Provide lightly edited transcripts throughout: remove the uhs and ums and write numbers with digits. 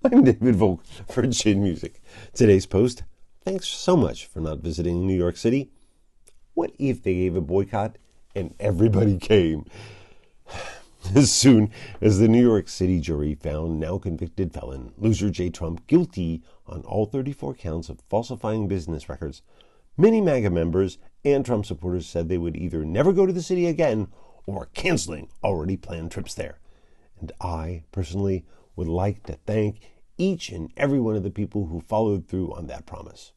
I'm David Volk for Chin Music. Today's post: thanks so much for not visiting New York City. What if they gave a boycott and everybody came? As soon as the New York City jury found now convicted felon loser J. Trump guilty on all 34 counts of falsifying business records, many MAGA members and Trump supporters said they would either never go to the city again or canceling already planned trips there. And I, personally, would like to thank each and every one of the people who followed through on that promise.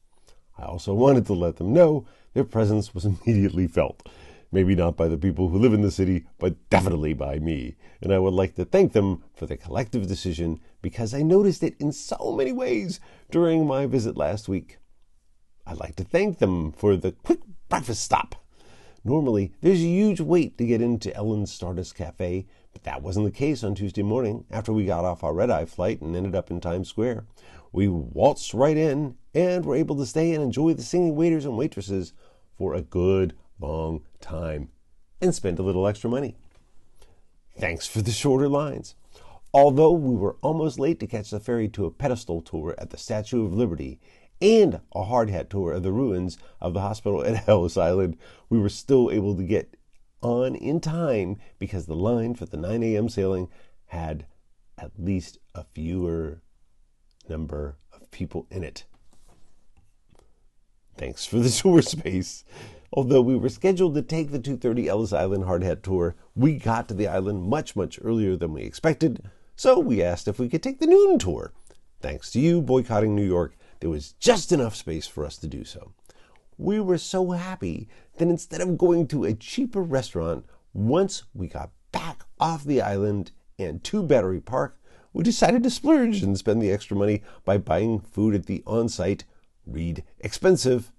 I also wanted to let them know their presence was immediately felt. Maybe not by the people who live in the city, but definitely by me. And I would like to thank them for the collective decision because I noticed it in so many ways during my visit last week. I'd like to thank them for the quick breakfast stop. Normally, there's a huge wait to get into Ellen's Stardust Cafe, but that wasn't the case on Tuesday morning after we got off our red-eye flight and ended up in Times Square. We waltzed right in and were able to stay and enjoy the singing waiters and waitresses for a good long time and spend a little extra money. Thanks for the shorter lines. Although we were almost late to catch the ferry to a pedestal tour at the Statue of Liberty and a hard hat tour of the ruins of the hospital at Ellis Island, we were still able to get on in time because the line for the 9 a.m. sailing had at least a fewer number of people in it. Thanks for the tour space. Although we were scheduled to take the 2:30 Ellis Island hard hat tour, we got to the island much earlier than we expected, so we asked if we could take the noon tour. Thanks to you, Boycotting New York, there was just enough space for us to do so. We were so happy that instead of going to a cheaper restaurant, once we got back off the island and to Battery Park, we decided to splurge and spend the extra money by buying food at the on-site, read expensive,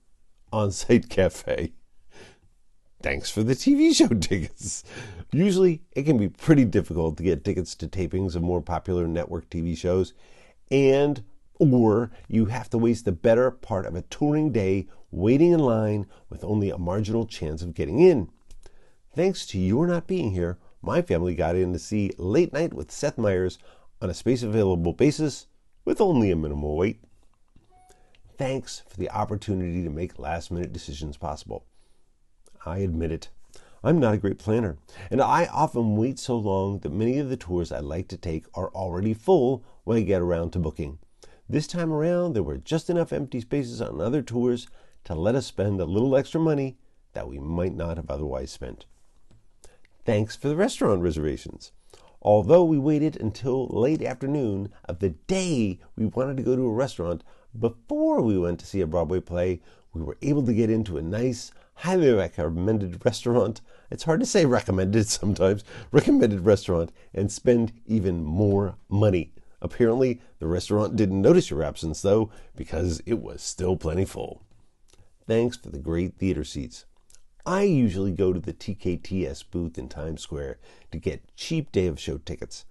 on-site cafe. Thanks for the TV show tickets. Usually, it can be pretty difficult to get tickets to tapings of more popular network TV shows, or you have to waste the better part of a touring day waiting in line with only a marginal chance of getting in. Thanks to your not being here, my family got in to see Late Night with Seth Meyers on a space-available basis with only a minimal wait. Thanks for the opportunity to make last-minute decisions possible. I admit it. I'm not a great planner, and I often wait so long that many of the tours I like to take are already full when I get around to booking. This time around, there were just enough empty spaces on other tours to let us spend a little extra money that we might not have otherwise spent. Thanks for the restaurant reservations. Although we waited until late afternoon of the day we wanted to go to a restaurant before we went to see a Broadway play, we were able to get into a nice, highly recommended restaurant. It's hard to say recommended sometimes. Recommended restaurant and spend even more money. Apparently, the restaurant didn't notice your absence, though, because it was still plenty full. Thanks for the great theater seats. I usually go to the TKTS booth in Times Square to get cheap day of show tickets.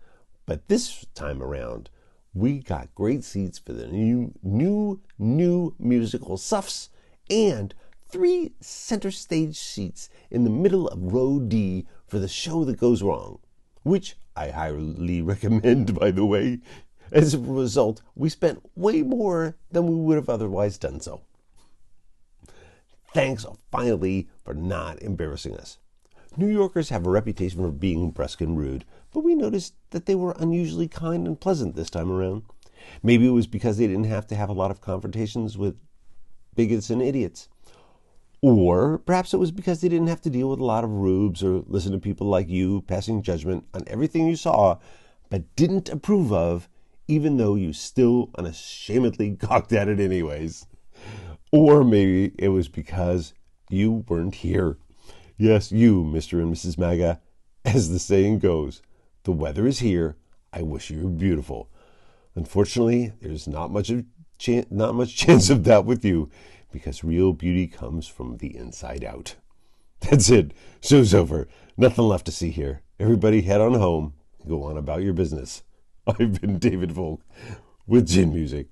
But this time around, we got great seats for the new musical Suffs and 3 center stage seats in the middle of row D for the show that goes wrong, which I highly recommend, by the way. As a result, we spent way more than we would have otherwise done so. Thanks finally for not embarrassing us. New Yorkers have a reputation for being brusque and rude, but we noticed that they were unusually kind and pleasant this time around. Maybe it was because they didn't have to have a lot of confrontations with bigots and idiots. Or perhaps it was because they didn't have to deal with a lot of rubes or listen to people like you passing judgment on everything you saw but didn't approve of, even though you still unashamedly gawked at it anyways. Or maybe it was because you weren't here. Yes, you, Mr. and Mrs. MAGA. As the saying goes, the weather is here. I wish you were beautiful. Unfortunately, there's not much chance of that with you, because real beauty comes from the inside out. That's it. Show's over. Nothing left to see here. Everybody head on home and go on about your business. I've been David Volk with Chin Music.